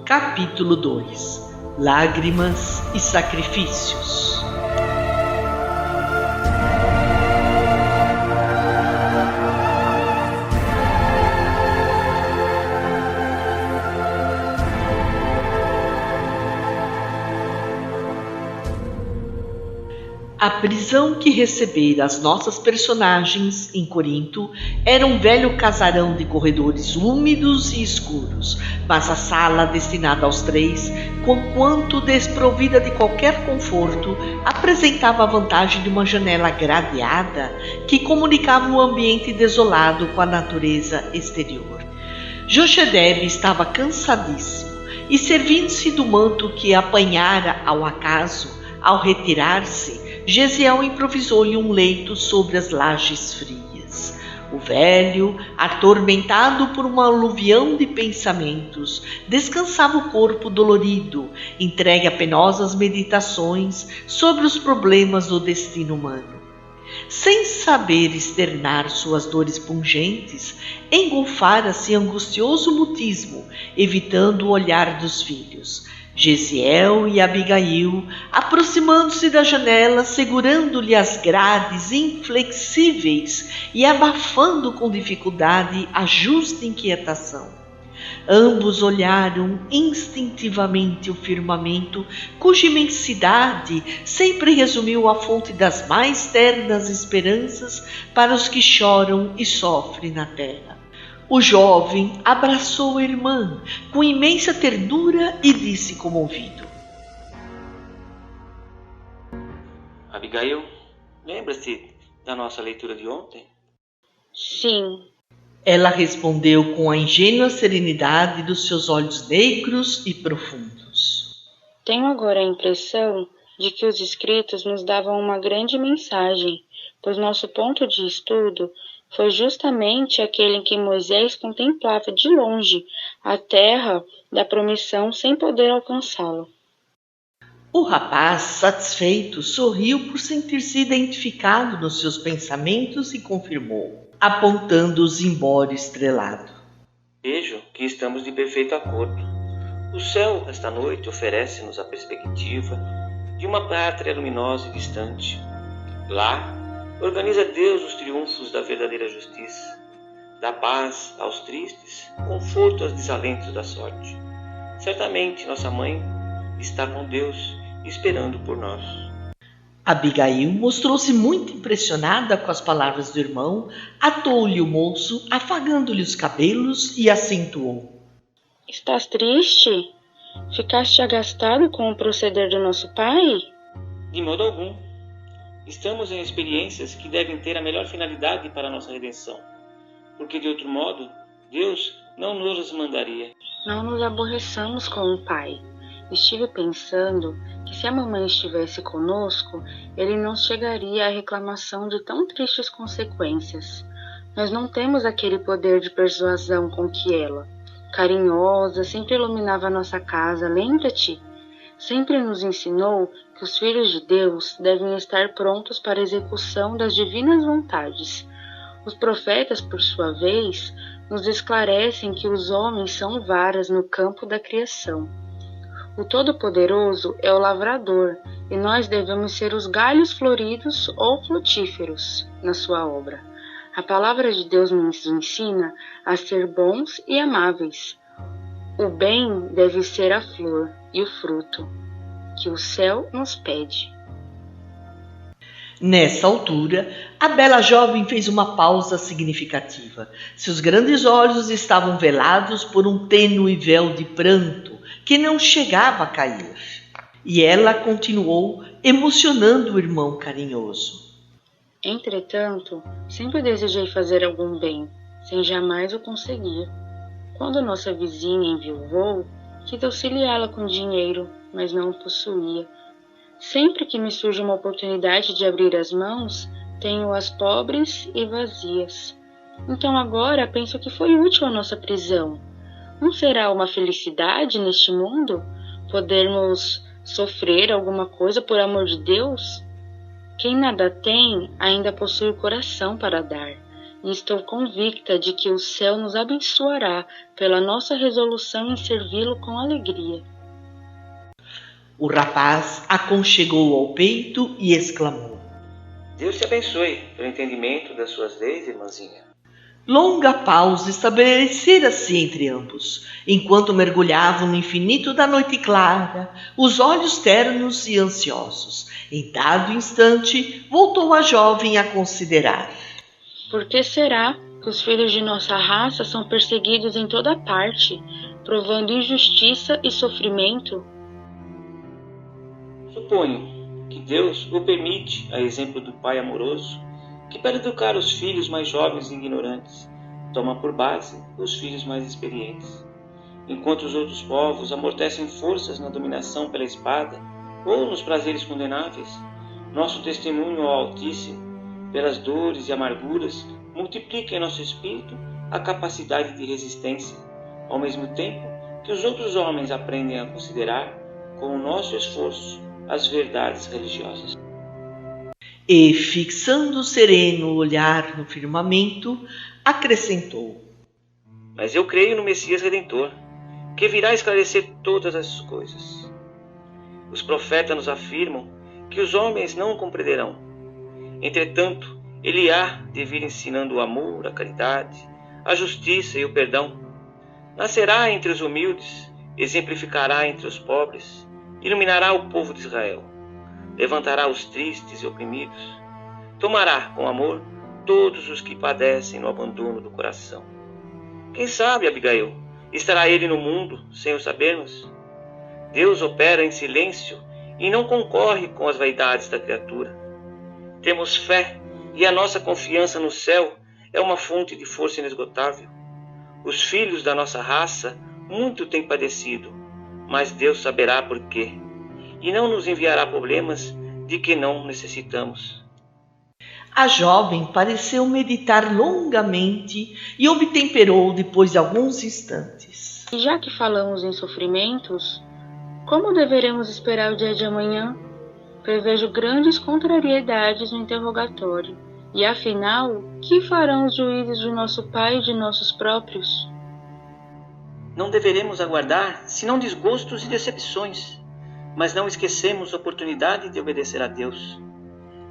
Capítulo 2 Lágrimas e Sacrifícios. A prisão que recebera as nossas personagens em Corinto era um velho casarão de corredores úmidos e escuros, mas a sala destinada aos três, conquanto desprovida de qualquer conforto, apresentava a vantagem de uma janela gradeada que comunicava o ambiente desolado com a natureza exterior. Jochebed estava cansadíssimo e, servindo-se do manto que apanhara ao acaso, ao retirar-se, Gesiel improvisou-lhe um leito sobre as lajes frias. O velho, atormentado por uma aluvião de pensamentos, descansava o corpo dolorido, entregue a penosas meditações sobre os problemas do destino humano. Sem saber externar suas dores pungentes, engolfara-se em angustioso mutismo, evitando o olhar dos filhos. Gesiel e Abigail, aproximando-se da janela, segurando-lhe as grades inflexíveis e abafando com dificuldade a justa inquietação. Ambos olharam instintivamente o firmamento, cuja imensidade sempre resumiu a fonte das mais ternas esperanças para os que choram e sofrem na terra. O jovem abraçou a irmã com imensa ternura e disse comovido: Abigail, lembra-se da nossa leitura de ontem? Sim. Ela respondeu com a ingênua serenidade dos seus olhos negros e profundos. Tenho agora a impressão de que os escritos nos davam uma grande mensagem, pois nosso ponto de estudo foi justamente aquele em que Moisés contemplava de longe a terra da promissão sem poder alcançá-la. O rapaz, satisfeito, sorriu por sentir-se identificado nos seus pensamentos e confirmou, apontando o zimbório estrelado: Vejo que estamos de perfeito acordo. O céu, esta noite, oferece-nos a perspectiva de uma pátria luminosa e distante. Lá, organiza Deus os triunfos da verdadeira justiça. Dá paz aos tristes, conforto aos desalentos da sorte. Certamente nossa mãe está com Deus, esperando por nós. Abigail mostrou-se muito impressionada com as palavras do irmão, atou-lhe o moço, afagando-lhe os cabelos e acentuou: Estás triste? Ficaste agastado com o proceder do nosso pai? De modo algum. Estamos em experiências que devem ter a melhor finalidade para a nossa redenção, porque de outro modo, Deus não nos mandaria. Não nos aborreçamos com o pai. Estive pensando que se a mamãe estivesse conosco, ele não chegaria à reclamação de tão tristes consequências. Nós não temos aquele poder de persuasão com que ela, carinhosa, sempre iluminava a nossa casa, lembra-te? Sempre nos ensinou que os filhos de Deus devem estar prontos para a execução das divinas vontades. Os profetas, por sua vez, nos esclarecem que os homens são varas no campo da criação. O Todo-Poderoso é o lavrador e nós devemos ser os galhos floridos ou frutíferos na sua obra. A palavra de Deus nos ensina a ser bons e amáveis. O bem deve ser a flor e o fruto que o céu nos pede. Nessa altura, a bela jovem fez uma pausa significativa. Seus grandes olhos estavam velados por um tênue véu de pranto que não chegava a cair. E ela continuou, emocionando o irmão carinhoso: Entretanto, sempre desejei fazer algum bem, sem jamais o conseguir. Quando nossa vizinha enviuvou, quis auxiliá-la com dinheiro, mas não o possuía. Sempre que me surge uma oportunidade de abrir as mãos, tenho-as pobres e vazias. Então agora penso que foi útil a nossa prisão. Não será uma felicidade neste mundo podermos sofrer alguma coisa por amor de Deus? Quem nada tem, ainda possui o coração para dar. e estou convicta de que o céu nos abençoará pela nossa resolução em servi-lo com alegria. O rapaz aconchegou ao peito e exclamou: Deus te abençoe pelo entendimento das suas leis, irmãzinha. Longa pausa estabelecera-se entre ambos, enquanto mergulhavam no infinito da noite clara, os olhos ternos e ansiosos. Em dado instante, voltou a jovem a considerar. Por que será que os filhos de nossa raça são perseguidos em toda parte, provando injustiça e sofrimento? Suponho que Deus o permite, a exemplo do pai amoroso, que para educar os filhos mais jovens e ignorantes, toma por base os filhos mais experientes. Enquanto os outros povos amortecem forças na dominação pela espada ou nos prazeres condenáveis, nosso testemunho ao Altíssimo, pelas dores e amarguras, multiplica em nosso espírito a capacidade de resistência, ao mesmo tempo que os outros homens aprendem a considerar, com o nosso esforço, as verdades religiosas. E, fixando sereno o olhar no firmamento, acrescentou: Mas eu creio no Messias Redentor, que virá esclarecer todas as coisas. Os profetas nos afirmam que os homens não o compreenderão. Entretanto, ele há de vir ensinando o amor, a caridade, a justiça e o perdão. Nascerá entre os humildes, exemplificará entre os pobres, iluminará o povo de Israel, levantará os tristes e oprimidos, tomará com amor todos os que padecem no abandono do coração. Quem sabe, Abigail, estará ele no mundo sem o sabermos? Deus opera em silêncio e não concorre com as vaidades da criatura. Temos fé e a nossa confiança no céu é uma fonte de força inesgotável. Os filhos da nossa raça muito têm padecido, mas Deus saberá por quê, e não nos enviará problemas de que não necessitamos. A jovem pareceu meditar longamente e obtemperou depois de alguns instantes. E já que falamos em sofrimentos, como deveremos esperar o dia de amanhã? Prevejo grandes contrariedades no interrogatório. E afinal, que farão os juízes de nosso pai e de nossos próprios? Não deveremos aguardar senão desgostos e decepções, mas não esquecemos a oportunidade de obedecer a Deus.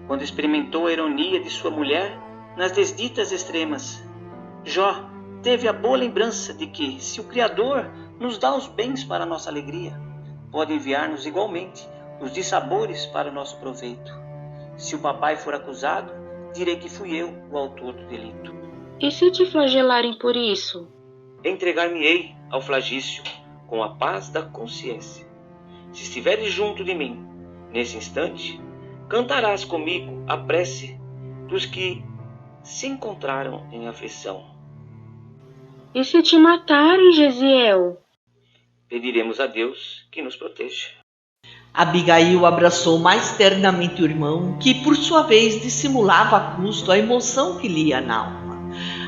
Quando experimentou a ironia de sua mulher nas desditas extremas, Jó teve a boa lembrança de que, se o Criador nos dá os bens para a nossa alegria, pode enviar-nos igualmente os dissabores para o nosso proveito. Se o papai for acusado, direi que fui eu o autor do delito. E se te flagelarem por isso? Entregar-me-ei ao flagício com a paz da consciência. Se estiveres junto de mim, nesse instante, cantarás comigo a prece dos que se encontraram em aflição. E se te matarem, Gesiel? Pediremos a Deus que nos proteja. Abigail abraçou mais ternamente o irmão, que por sua vez dissimulava a custo a emoção que lhe ia na alma.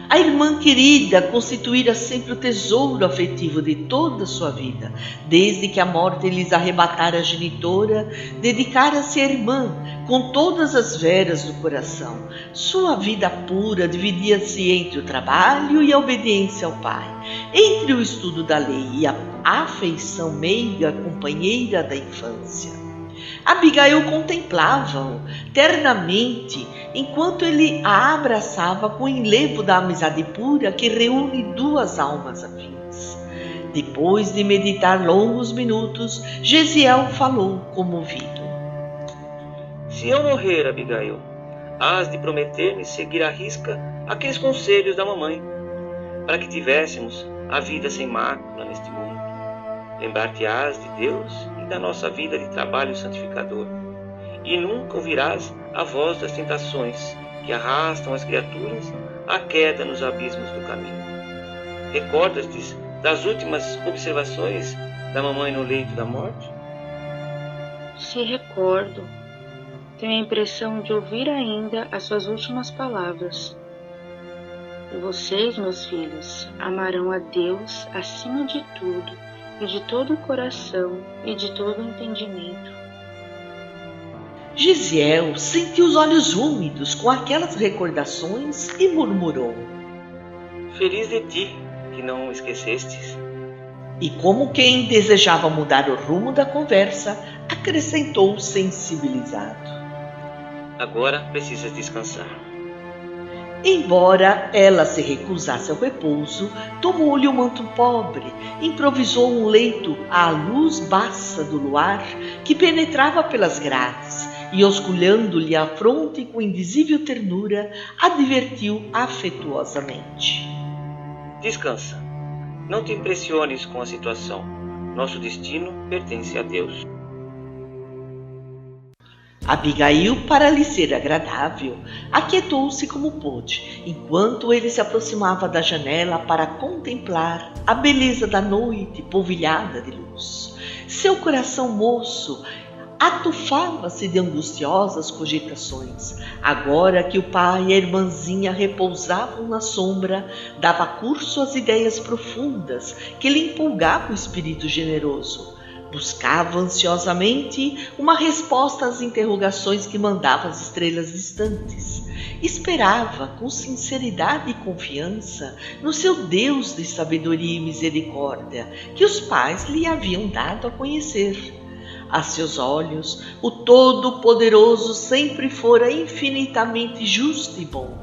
A irmã querida constituíra sempre o tesouro afetivo de toda a sua vida. Desde que a morte lhes arrebatara a genitora, dedicara-se à irmã com todas as veras do coração. Sua vida pura dividia-se entre o trabalho e a obediência ao pai, entre o estudo da lei e a afeição meiga companheira da infância. Abigail contemplava-o ternamente, enquanto ele a abraçava com o enlevo da amizade pura que reúne duas almas afins. Depois de meditar longos minutos, Gesiel falou comovido: Se eu morrer, Abigail, hás de prometer-me seguir à risca aqueles conselhos da mamãe, para que tivéssemos a vida sem mácula neste mundo. Lembrar-te-ás de Deus e da nossa vida de trabalho santificador, e nunca ouvirás a voz das tentações que arrastam as criaturas à queda nos abismos do caminho. Recordas-te das últimas observações da mamãe no leito da morte? Se recordo. Tenho a impressão de ouvir ainda as suas últimas palavras. E vocês, meus filhos, amarão a Deus acima de tudo, e de todo o coração, e de todo o entendimento. Gisiel sentiu os olhos úmidos com aquelas recordações e murmurou. Feliz de ti, que não esquecestes. E como quem desejava mudar o rumo da conversa, acrescentou sensibilizado. Agora precisas descansar. Embora ela se recusasse ao repouso, tomou-lhe um manto pobre, improvisou um leito à luz baça do luar que penetrava pelas grades e, osculhando-lhe a fronte com indizível ternura, advertiu afetuosamente. Descansa. Não te impressiones com a situação. Nosso destino pertence a Deus. Abigail, para lhe ser agradável, aquietou-se como pôde, enquanto ele se aproximava da janela para contemplar a beleza da noite polvilhada de luz. Seu coração moço atufava-se de angustiosas cogitações. Agora que o pai e a irmãzinha repousavam na sombra, dava curso às ideias profundas que lhe empolgavam o espírito generoso. Buscava ansiosamente uma resposta às interrogações que mandavam as estrelas distantes. Esperava com sinceridade e confiança no seu Deus de sabedoria e misericórdia, que os pais lhe haviam dado a conhecer. A seus olhos, o Todo-Poderoso sempre fora infinitamente justo e bom.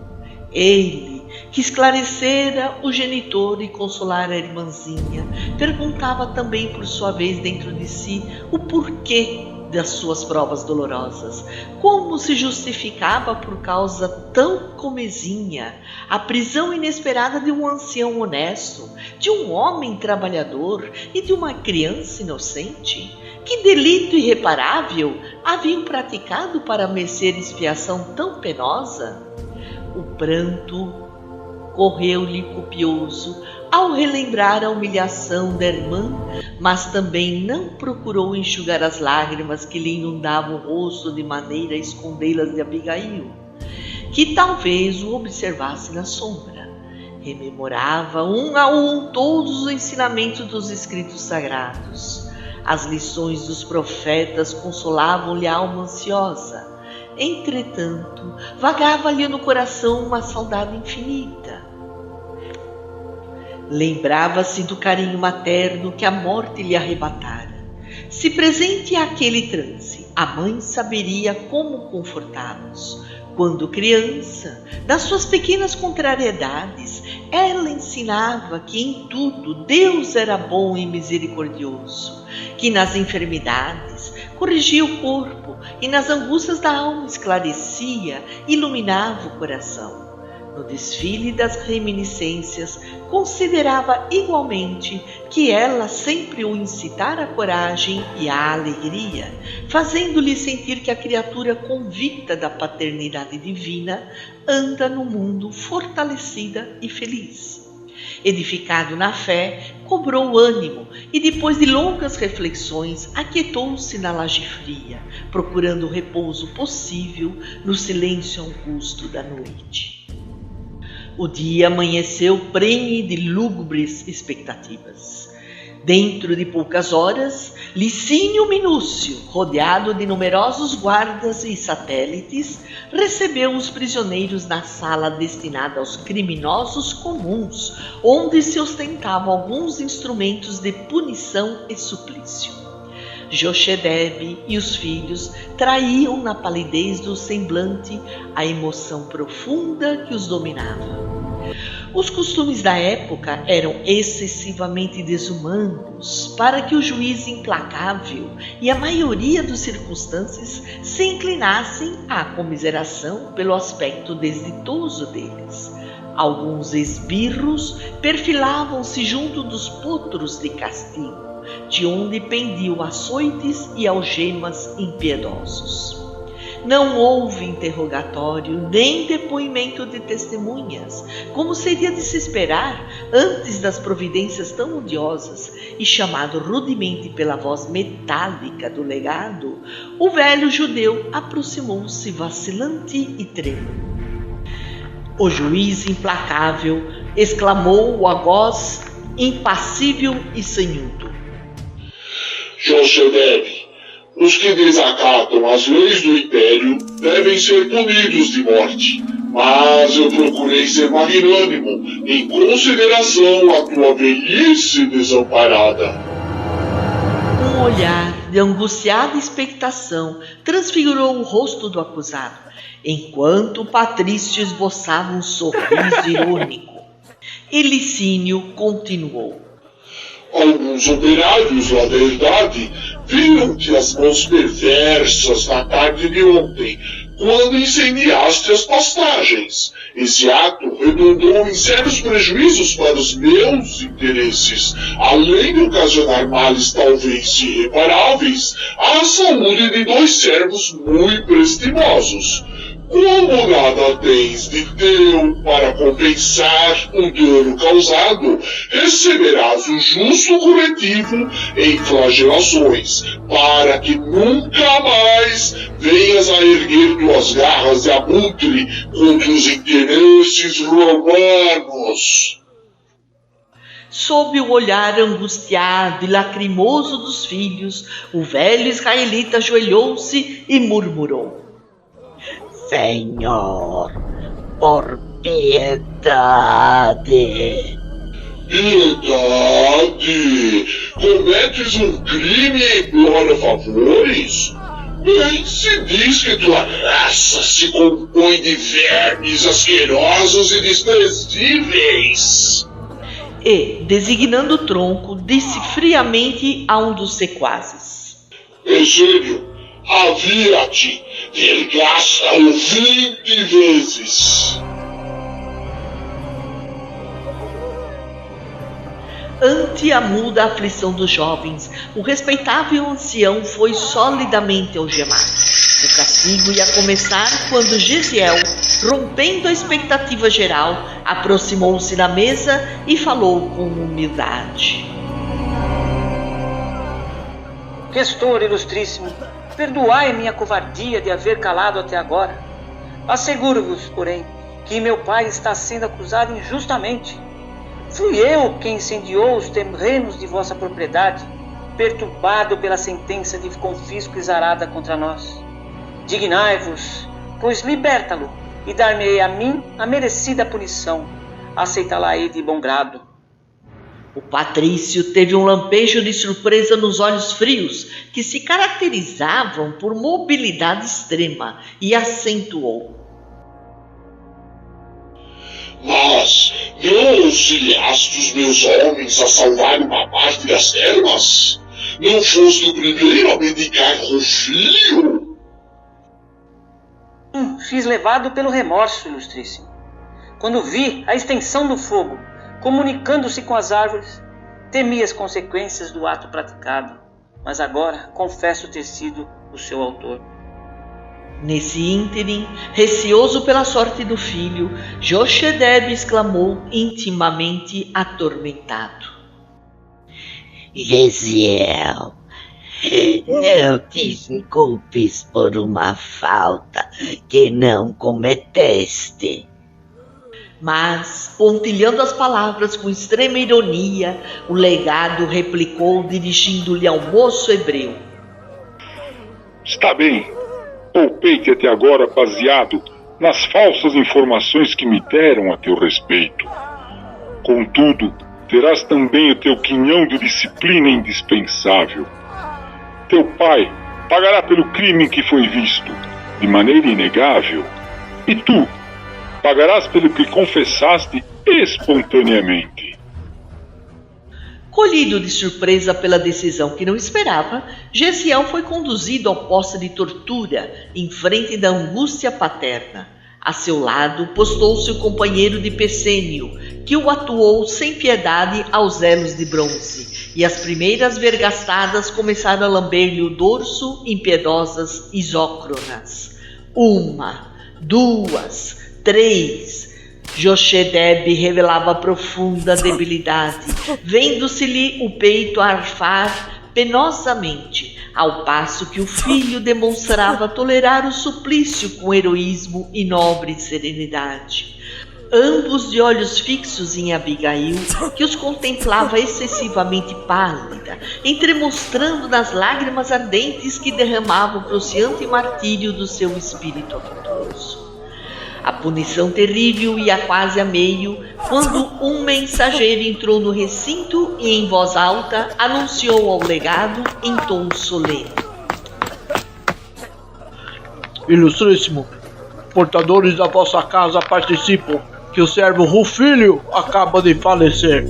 Ele, que esclarecera o genitor e consolara a irmãzinha, perguntava também por sua vez dentro de si o porquê das suas provas dolorosas, como se justificava por causa tão comezinha a prisão inesperada de um ancião honesto, de um homem trabalhador e de uma criança inocente. Que delito irreparável haviam praticado para merecer expiação tão penosa? O pranto correu-lhe copioso ao relembrar a humilhação da irmã, mas também não procurou enxugar as lágrimas que lhe inundavam o rosto de maneira a escondê-las de Abigail, que talvez o observasse na sombra. Rememorava um a um todos os ensinamentos dos escritos sagrados. As lições dos profetas consolavam-lhe a alma ansiosa. Entretanto, vagava-lhe no coração uma saudade infinita. Lembrava-se do carinho materno que a morte lhe arrebatara. Se presente àquele transe, a mãe saberia como confortá-los. Quando criança, nas suas pequenas contrariedades, ela ensinava que em tudo Deus era bom e misericordioso, que nas enfermidades corrigia o corpo e nas angústias da alma esclarecia e iluminava o coração. No desfile das reminiscências, considerava igualmente que ela sempre o incitara à coragem e à alegria, fazendo-lhe sentir que a criatura convicta da paternidade divina anda no mundo fortalecida e feliz. Edificado na fé, cobrou ânimo e, depois de longas reflexões, aquietou-se na laje fria, procurando o repouso possível no silêncio augusto da noite. O dia amanheceu prenhe de lúgubres expectativas. Dentro de poucas horas, Licínio Minúcio, rodeado de numerosos guardas e satélites, recebeu os prisioneiros na sala destinada aos criminosos comuns, onde se ostentavam alguns instrumentos de punição e suplício. Jochebed e os filhos traíam na palidez do semblante a emoção profunda que os dominava. Os costumes da época eram excessivamente desumanos para que o juiz implacável e a maioria dos circunstantes se inclinassem à comiseração pelo aspecto desditoso deles. Alguns esbirros perfilavam-se junto dos potros de castigo, de onde pendiam açoites e algemas impiedosos. Não houve interrogatório nem depoimento de testemunhas, como seria de se esperar antes das providências tão odiosas, e chamado rudemente pela voz metálica do legado, o velho judeu aproximou-se vacilante e trêmulo. O juiz implacável exclamou o algoz impassível e sanhudo: Jochebed, Os que desacatam as leis do Império devem ser punidos de morte. Mas eu procurei ser magnânimo, em consideração à tua velhice desamparada. Um olhar de angustiada expectação transfigurou o rosto do acusado, enquanto Patrício esboçava um sorriso irônico. E Licínio continuou. Alguns operários lá da herdade viram-te as mãos perversas na tarde de ontem, quando incendiaste as pastagens. Esse ato redundou em sérios prejuízos para os meus interesses, além de ocasionar males talvez irreparáveis à saúde de 2 servos muito prestimosos. Como nada tens de teu para compensar o dano causado, receberás o justo corretivo em flagelações, para que nunca mais venhas a erguer tuas garras de abutre contra os interesses romanos. Sob o olhar angustiado e lacrimoso dos filhos, o velho israelita ajoelhou-se e murmurou. Senhor, por piedade. Piedade? Cometes um crime e implora favores? Bem, se diz que tua raça se compõe de vermes asquerosos e desprezíveis. E, designando o tronco, disse friamente a um dos sequazes. Exílio, havia-te, vergasta-o 20 vezes. Ante a muda aflição dos jovens, o respeitável ancião foi solidamente algemado. O castigo ia começar quando Gesiel, rompendo a expectativa geral, aproximou-se da mesa e falou com humildade. Questor ilustríssimo, perdoai minha covardia de haver calado até agora. Asseguro-vos, porém, que meu pai está sendo acusado injustamente. Fui eu quem incendiou os terrenos de vossa propriedade, perturbado pela sentença de confisco exarada contra nós. Dignai-vos, pois liberta-lo, e dar-me-ei a mim a merecida punição. Aceitá-la-ei de bom grado. O patrício teve um lampejo de surpresa nos olhos frios, que se caracterizavam por mobilidade extrema, e acentuou. Mas não auxiliaste os meus homens a salvar uma parte das terras? Não foste o primeiro a medicar com fio? Fiz levado pelo remorso, ilustríssimo. Quando vi a extensão do fogo, comunicando-se com as árvores, temi as consequências do ato praticado, mas agora confesso ter sido o seu autor. Nesse ínterim, receoso pela sorte do filho, Jochedeb exclamou intimamente atormentado. Gesiel, não te desculpes por uma falta que não cometeste. Mas, pontilhando as palavras com extrema ironia, o legado replicou dirigindo-lhe ao moço hebreu. Está bem. Poupei-te até agora baseado nas falsas informações que me deram a teu respeito. Contudo, terás também o teu quinhão de disciplina indispensável. Teu pai pagará pelo crime em que foi visto, de maneira inegável, e tu pagarás pelo que confessaste espontaneamente. Colhido de surpresa pela decisão que não esperava, Gesiel foi conduzido ao poste de tortura em frente da angústia paterna. A seu lado postou-se o companheiro de Pessênio, que o atuou sem piedade aos elos de bronze, e as primeiras vergastadas começaram a lamber-lhe o dorso impiedosas isócronas. 1, 2, 3... Jochedeb revelava profunda debilidade, vendo-se-lhe o peito arfar penosamente, ao passo que o filho demonstrava tolerar o suplício com heroísmo e nobre serenidade. ambos de olhos fixos em Abigail, que os contemplava excessivamente pálida, entremostrando nas lágrimas ardentes que derramavam o prussiante martírio do seu espírito afetuoso. A punição terrível ia quase a meio, quando um mensageiro entrou no recinto e, em voz alta, anunciou ao legado em tom solene: Ilustríssimo, portadores da vossa casa participam que o servo Rufilho acaba de falecer.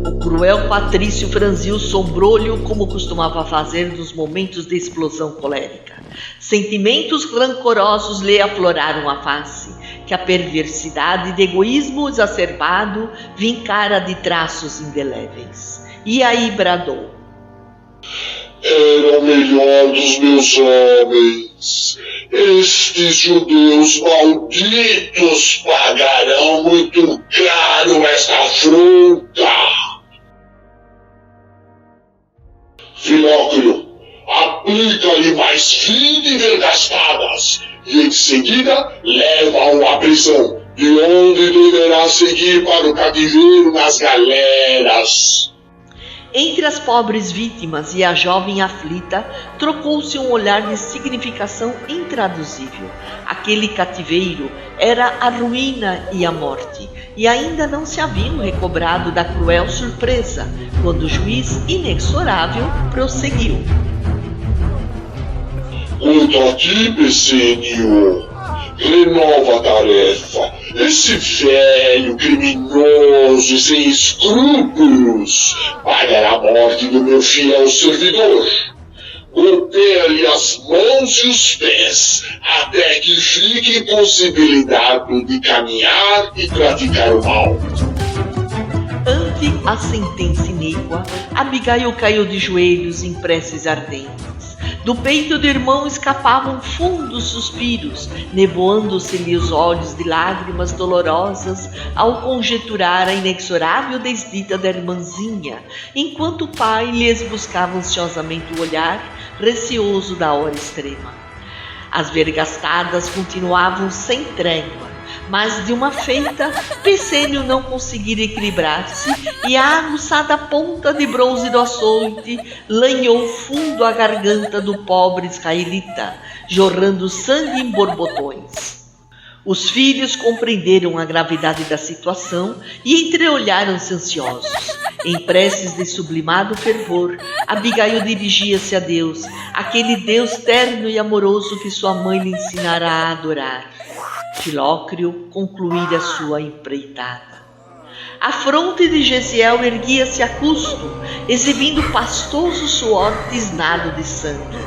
O cruel patrício franziu o sobrolho como costumava fazer nos momentos de explosão colérica. Sentimentos rancorosos lhe afloraram a face, que a perversidade de egoísmo exacerbado vincara de traços indeléveis. E aí bradou: Era o melhor dos meus homens. Estes judeus malditos pagarão muito caro esta afronta. Filócleo, aplica-lhe mais 20 vergastadas e em seguida leva-o à prisão, de onde deverá seguir para o cativeiro nas galeras. Entre as pobres vítimas e a jovem aflita, trocou-se um olhar de significação intraduzível. Aquele cativeiro era a ruína e a morte, e ainda não se haviam recobrado da cruel surpresa, quando o juiz inexorável prosseguiu: Quanto a ti, Pescenio, renova a tarefa. Esse velho criminoso e sem escrúpulos pagará a morte do meu fiel servidor. Golpeia-lhe as mãos e os pés, até que fique impossibilitado de caminhar e praticar o mal. Ante a sentença iníqua, Abigail caiu de joelhos em preces ardentes. Do peito do irmão escapavam fundos suspiros, nevoando-se-lhe os olhos de lágrimas dolorosas ao conjecturar a inexorável desdita da irmãzinha, enquanto o pai lhes buscava ansiosamente o olhar, receoso da hora extrema. As vergastadas continuavam sem trégua, mas de uma feita, Pescenio não conseguira equilibrar-se e a aguçada ponta de bronze do açoite lanhou fundo a garganta do pobre israelita, jorrando sangue em borbotões. Os filhos compreenderam a gravidade da situação e entreolharam-se ansiosos. Em preces de sublimado fervor, Abigail dirigia-se a Deus, aquele Deus terno e amoroso que sua mãe lhe ensinara a adorar. Filócleo concluíra sua empreitada. A fronte de Gesiel erguia-se a custo, exibindo pastoso suor tisnado de sangue.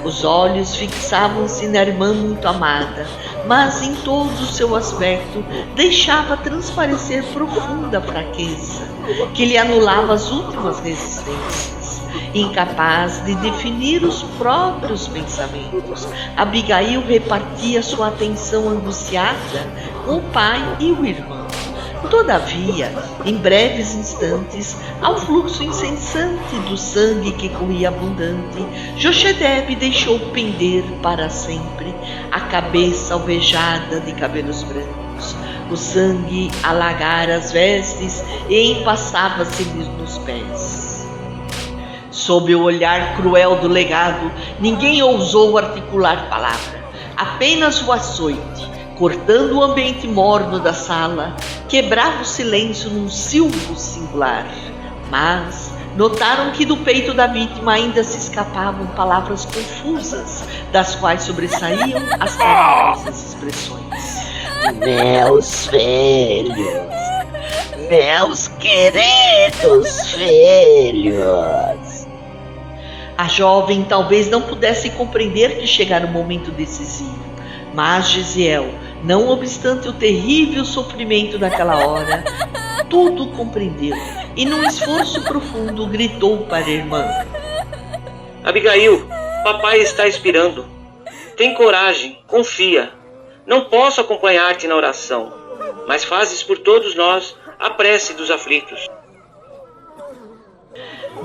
Os olhos fixavam-se na irmã muito amada, mas em todo o seu aspecto deixava transparecer profunda fraqueza, que lhe anulava as últimas resistências. Incapaz de definir os próprios pensamentos, Abigail repartia sua atenção angustiada com o pai e o irmão. Todavia, em breves instantes, ao fluxo incessante do sangue que corria abundante, Jochebed deixou pender para sempre a cabeça alvejada de cabelos brancos. O sangue alagara as vestes e empassava-se-lhe nos pés. Sob o olhar cruel do legado, ninguém ousou articular palavra. Apenas o açoite, cortando o ambiente morno da sala, quebrava o silêncio num silvo singular. Mas notaram que do peito da vítima ainda se escapavam palavras confusas, das quais sobressaíam as tenebrosas expressões. Meus filhos, meus queridos filhos. A jovem talvez não pudesse compreender que chegara o momento decisivo, mas Gesiel, não obstante o terrível sofrimento daquela hora, tudo compreendeu e, num esforço profundo, gritou para a irmã: Abigail, papai está expirando. Tem coragem, confia. Não posso acompanhar-te na oração, mas fazes por todos nós a prece dos aflitos.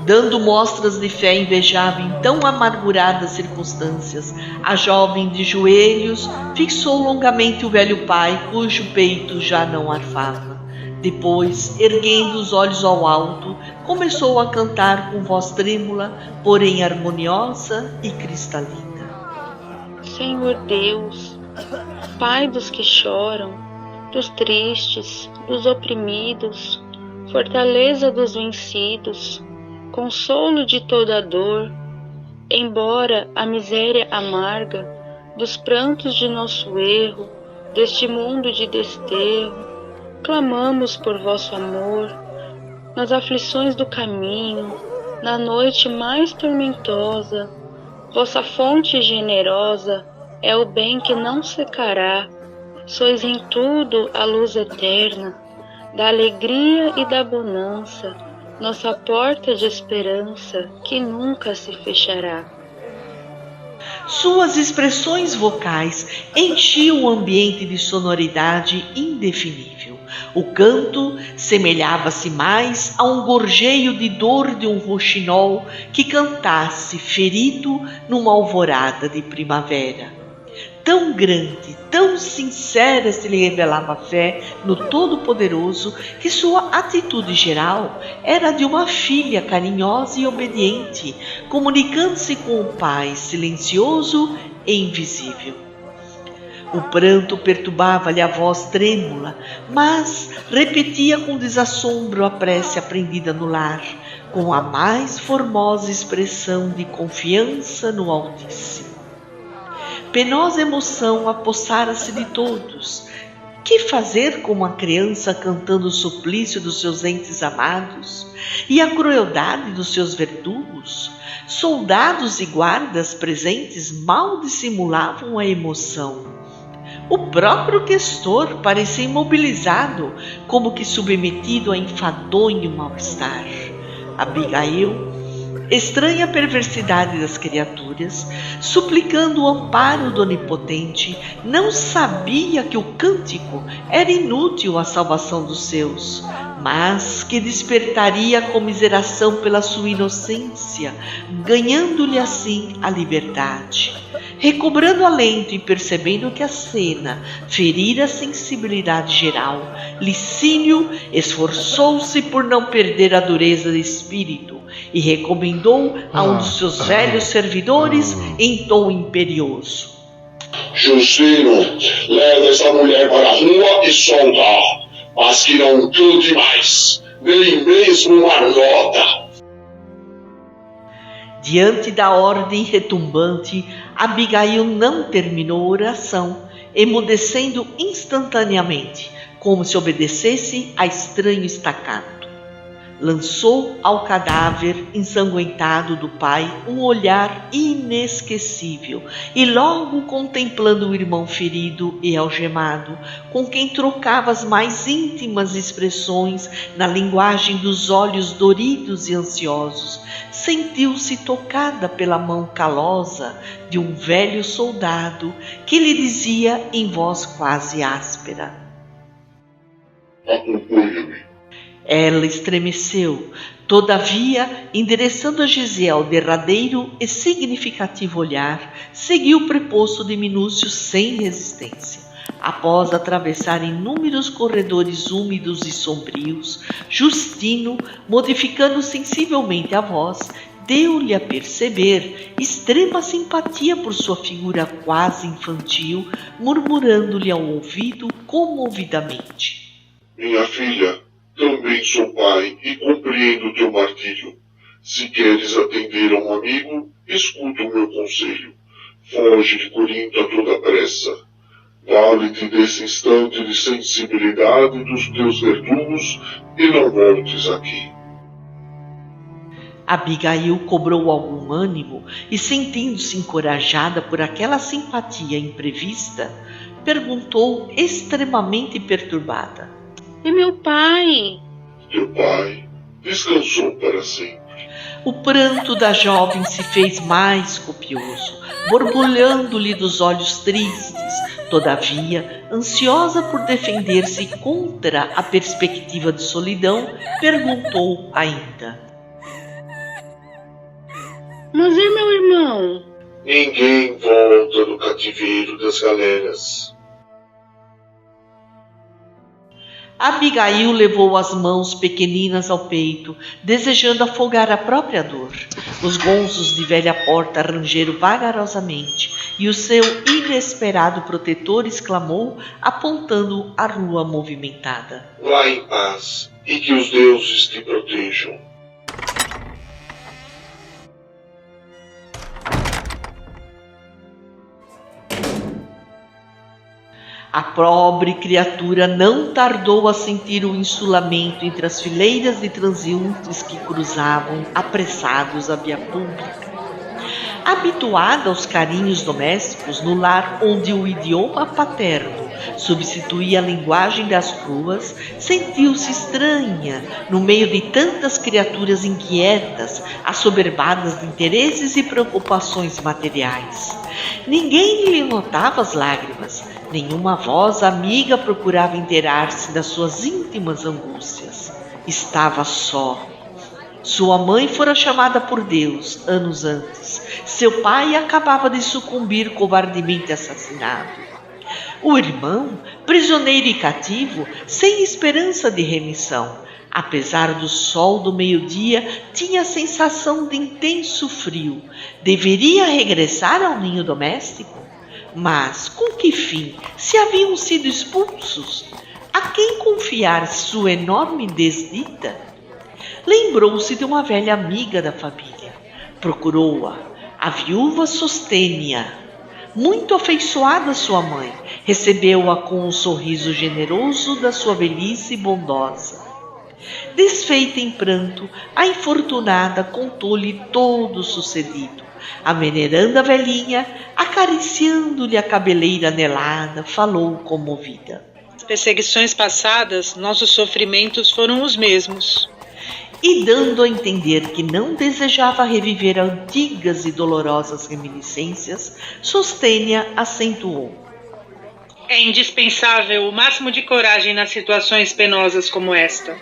Dando mostras de fé invejável em tão amarguradas circunstâncias, a jovem de joelhos fixou longamente o velho pai, cujo peito já não arfava. Depois, erguendo os olhos ao alto, começou a cantar com voz trêmula, porém harmoniosa e cristalina. Senhor Deus, Pai dos que choram, dos tristes, dos oprimidos, fortaleza dos vencidos, consolo de toda dor, embora a miséria amarga dos prantos de nosso erro, deste mundo de desterro, clamamos por vosso amor, nas aflições do caminho, na noite mais tormentosa, vossa fonte generosa é o bem que não secará, sois em tudo a luz eterna, da alegria e da bonança, nossa porta de esperança que nunca se fechará. Suas expressões vocais enchiam o ambiente de sonoridade indefinível. O canto semelhava-se mais a um gorjeio de dor de um roxinol que cantasse ferido numa alvorada de primavera. Tão grande, tão sincera se lhe revelava a fé no Todo-Poderoso que sua atitude geral era de uma filha carinhosa e obediente, comunicando-se com o pai silencioso e invisível. O pranto perturbava-lhe a voz trêmula, mas repetia com desassombro a prece aprendida no lar, com a mais formosa expressão de confiança no Altíssimo. Penosa emoção apossara-se de todos. Que fazer com uma criança cantando o suplício dos seus entes amados e a crueldade dos seus verdugos? Soldados e guardas presentes mal dissimulavam a emoção. O próprio questor parecia imobilizado, como que submetido a enfadonho mal-estar. Abigail, estranha perversidade das criaturas, suplicando o amparo do Onipotente, não sabia que o cântico era inútil à salvação dos seus, mas que despertaria a comiseração pela sua inocência, ganhando-lhe assim a liberdade. Recobrando alento e percebendo que a cena ferira a sensibilidade geral, Licínio esforçou-se por não perder a dureza de espírito e recomendou a um dos seus velhos servidores em tom imperioso: Justino, leva essa mulher para a rua e solta, mas que não cante mais, nem mesmo uma nota. Diante da ordem retumbante, Abigail não terminou a oração, emudecendo instantaneamente, como se obedecesse a estranho estacato. Lançou ao cadáver ensanguentado do pai um olhar inesquecível e logo contemplando o irmão ferido e algemado, com quem trocava as mais íntimas expressões na linguagem dos olhos doridos e ansiosos, sentiu-se tocada pela mão calosa de um velho soldado que lhe dizia em voz quase áspera: Acompanha-me. Ela estremeceu, todavia, endereçando a Gisele derradeiro e significativo olhar, seguiu o preposto de Minúcio sem resistência. Após atravessar inúmeros corredores úmidos e sombrios, Justino, modificando sensivelmente a voz, deu-lhe a perceber extrema simpatia por sua figura quase infantil, murmurando-lhe ao ouvido comovidamente: Minha filha, também sou pai e compreendo teu martírio. Se queres atender a um amigo, escuta o meu conselho. Foge de Corinto a toda pressa. Vale-te desse instante de sensibilidade dos teus verdugos e não voltes aqui. Abigail cobrou algum ânimo e, sentindo-se encorajada por aquela simpatia imprevista, perguntou extremamente perturbada: E meu pai? Teu pai descansou para sempre. O pranto da jovem se fez mais copioso, borbulhando-lhe dos olhos tristes. Todavia, ansiosa por defender-se contra a perspectiva de solidão, perguntou ainda: Mas e meu irmão? Ninguém volta do cativeiro das galeras. Abigail levou as mãos pequeninas ao peito, desejando afogar a própria dor. Os gonzos de velha porta rangeram vagarosamente, e o seu inesperado protetor exclamou, apontando a rua movimentada: Vá em paz, e que os deuses te protejam. A pobre criatura não tardou a sentir o insulamento entre as fileiras de transeuntes que cruzavam apressados a via pública. Habituada aos carinhos domésticos no lar onde o idioma paterno substituía a linguagem das ruas, sentiu-se estranha no meio de tantas criaturas inquietas, assoberbadas de interesses e preocupações materiais. Ninguém lhe notava as lágrimas, nenhuma voz amiga procurava inteirar-se das suas íntimas angústias. Estava só. Sua mãe fora chamada por Deus anos antes. Seu pai acabava de sucumbir covardemente assassinado. O irmão, prisioneiro e cativo, sem esperança de remissão, apesar do sol do meio-dia, tinha a sensação de intenso frio. Deveria regressar ao ninho doméstico? Mas com que fim, se haviam sido expulsos? A quem confiar sua enorme desdita? Lembrou-se de uma velha amiga da família. Procurou-a, a viúva Sostênia. Muito afeiçoada à sua mãe, recebeu-a com um sorriso generoso da sua velhice bondosa. Desfeita em pranto, a infortunada contou-lhe todo o sucedido, a veneranda velhinha, acariciando-lhe a cabeleira anelada, falou comovida. Nas perseguições passadas, nossos sofrimentos foram os mesmos. E dando a entender que não desejava reviver antigas e dolorosas reminiscências, Sostênia acentuou: É indispensável o máximo de coragem nas situações penosas como esta.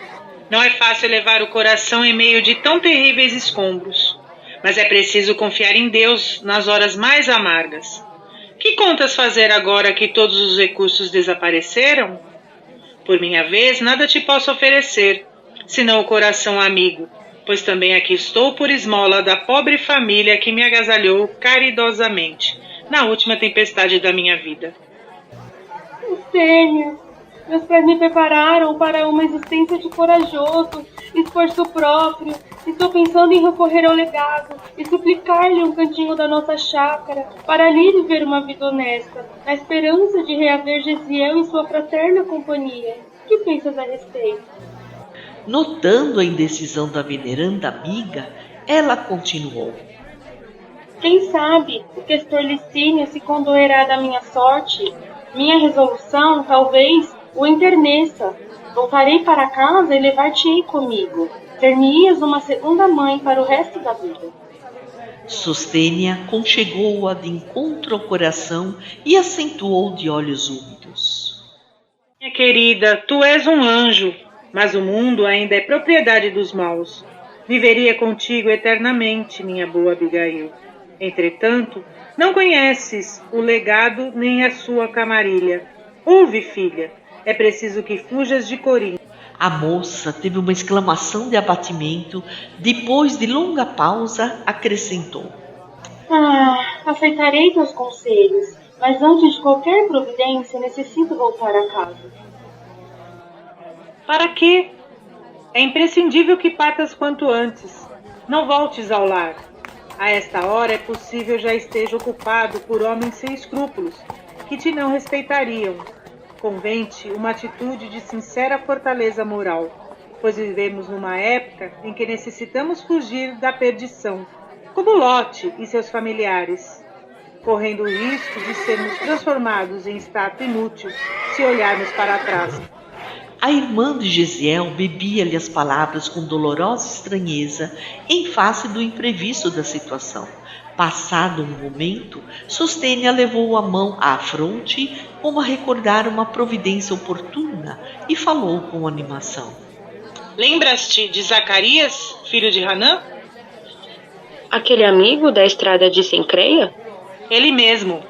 Não é fácil elevar o coração em meio de tão terríveis escombros, mas é preciso confiar em Deus nas horas mais amargas. Que contas fazer agora que todos os recursos desapareceram? Por minha vez, nada te posso oferecer, senão o coração amigo, pois também aqui estou por esmola da pobre família que me agasalhou caridosamente na última tempestade da minha vida. Sostênia, meus pais me prepararam para uma existência de corajoso, esforço próprio. Estou pensando em recorrer ao legado e suplicar-lhe um cantinho da nossa chácara para ali viver uma vida honesta, na esperança de reaver Gesiel em sua fraterna companhia. O que pensas a respeito? Notando a indecisão da veneranda amiga, ela continuou: Quem sabe o questor Licínio se condoerá da minha sorte? Minha resolução talvez o enterneça. Voltarei para casa e levar-te-ei comigo. Ser-me-ias uma segunda mãe para o resto da vida. Sostênia conchegou-a de encontro ao coração e acentuou de olhos úmidos: Minha querida, tu és um anjo, mas o mundo ainda é propriedade dos maus. Viveria contigo eternamente, minha boa Abigail. Entretanto, não conheces o legado nem a sua camarilha. Ouve, filha, é preciso que fujas de Corinto. A moça teve uma exclamação de abatimento, depois de longa pausa, acrescentou: Aceitarei teus conselhos, mas antes de qualquer providência necessito voltar a casa. Para quê? É imprescindível que partas quanto antes. Não voltes ao lar. A esta hora é possível já esteja ocupado por homens sem escrúpulos, que te não respeitariam. Convém-te uma atitude de sincera fortaleza moral, pois vivemos numa época em que necessitamos fugir da perdição, como Lote e seus familiares, correndo o risco de sermos transformados em estátua inútil se olharmos para trás. A irmã de Gesiel bebia-lhe as palavras com dolorosa estranheza em face do imprevisto da situação. Passado um momento, Sostênia levou a mão à fronte como a recordar uma providência oportuna e falou com animação: Lembras-te de Zacarias, filho de Hanã? Aquele amigo da estrada de Sencreia? Ele mesmo.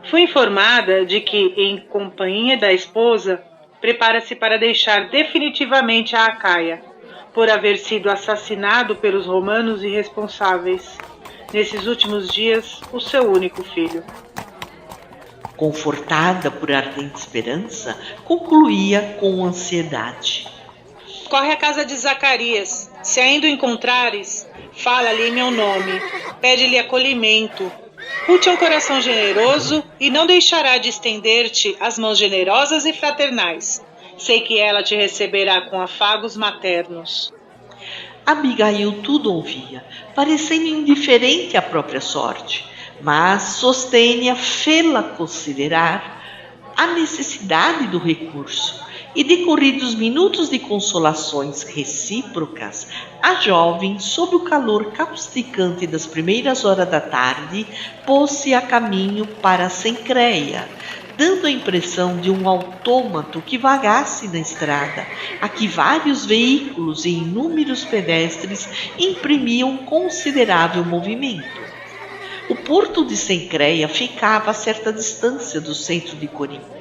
Fui informada de que, em companhia da esposa, prepara-se para deixar definitivamente a Acaia, por haver sido assassinado pelos romanos irresponsáveis. Nesses últimos dias, o seu único filho. Confortada por ardente esperança, concluía com ansiedade. Corre à casa de Zacarias. Se ainda o encontrares, fala-lhe em meu nome. Pede-lhe acolhimento. Ruth é um coração generoso e não deixará de estender-te as mãos generosas e fraternais. Sei que ela te receberá com afagos maternos. Abigail tudo ouvia, parecendo indiferente à própria sorte, mas Sostênia fê-la considerar a necessidade do recurso, e decorridos minutos de consolações recíprocas, a jovem, sob o calor causticante das primeiras horas da tarde, pôs-se a caminho para Sencreia, dando a impressão de um autômato que vagasse na estrada, a que vários veículos e inúmeros pedestres imprimiam considerável movimento. O porto de Sencreia ficava a certa distância do centro de Corinto.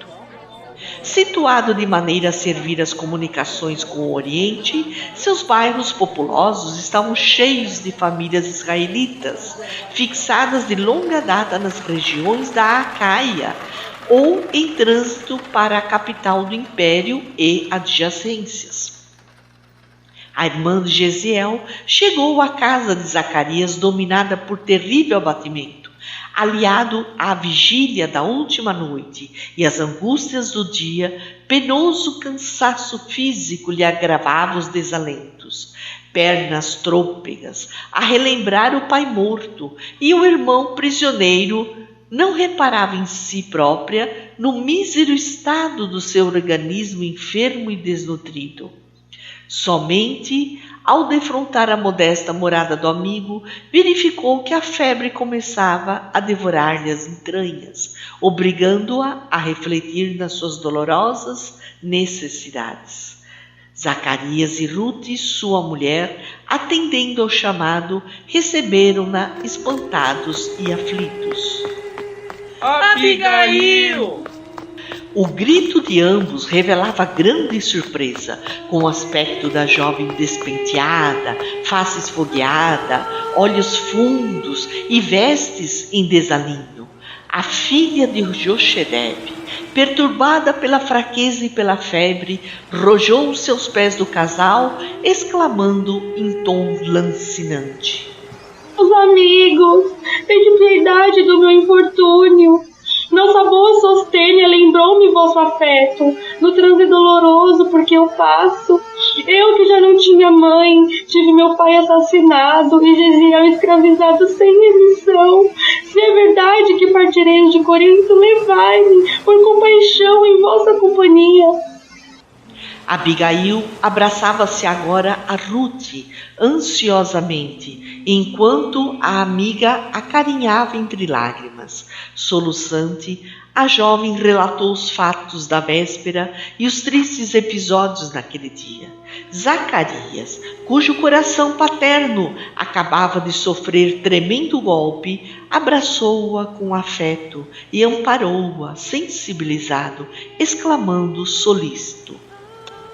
Situado de maneira a servir as comunicações com o Oriente, seus bairros populosos estavam cheios de famílias israelitas, fixadas de longa data nas regiões da Acaia, ou em trânsito para a capital do império e adjacências. A irmã de Gesiel chegou à casa de Zacarias dominada por terrível abatimento, aliado à vigília da última noite e às angústias do dia. Penoso cansaço físico lhe agravava os desalentos, pernas trôpegas, a relembrar o pai morto, e o irmão prisioneiro não reparava em si própria, no mísero estado do seu organismo enfermo e desnutrido. Somente ao defrontar a modesta morada do amigo, verificou que a febre começava a devorar-lhe as entranhas, obrigando-a a refletir nas suas dolorosas necessidades. Zacarias e Ruth, sua mulher, atendendo ao chamado, receberam-na espantados e aflitos. Abigail! O grito de ambos revelava grande surpresa, com o aspecto da jovem despenteada, face esfogueada, olhos fundos e vestes em desalinho. A filha de Jochebed, perturbada pela fraqueza e pela febre, rojou os seus pés do casal, exclamando em tom lancinante: Os amigos, tende piedade do meu infortúnio. Nossa boa Sostênia lembrou-me vosso afeto, no transe doloroso por que eu passo. Eu que já não tinha mãe, tive meu pai assassinado e Gesiel escravizado sem remissão. Se é verdade que partirei de Corinto, levai-me por compaixão em vossa companhia. Abigail abraçava-se agora a Ruth ansiosamente, enquanto a amiga acarinhava entre lágrimas. Soluçante, a jovem relatou os fatos da véspera e os tristes episódios naquele dia. Zacarias, cujo coração paterno acabava de sofrer tremendo golpe, abraçou-a com afeto e amparou-a, sensibilizado, exclamando solícito: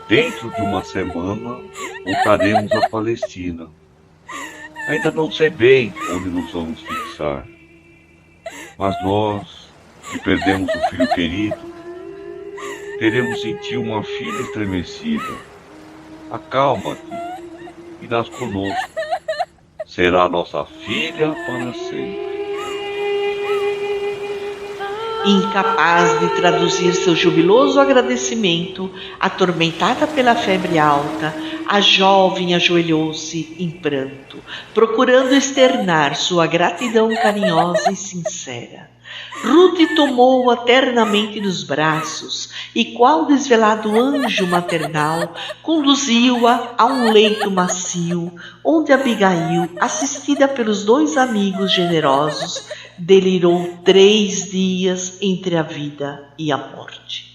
Dentro de uma semana voltaremos à Palestina. Ainda não sei bem onde nos vamos fixar, mas nós, que perdemos o filho querido, teremos sentir uma filha estremecida. Acalma-te e nasce conosco. Será nossa filha para sempre. Incapaz de traduzir seu jubiloso agradecimento, atormentada pela febre alta, a jovem ajoelhou-se em pranto, procurando externar sua gratidão carinhosa e sincera. Ruth tomou-a ternamente nos braços e, qual desvelado anjo maternal, conduziu-a a um leito macio, onde Abigail, assistida pelos 2 amigos generosos, delirou 3 dias entre a vida e a morte.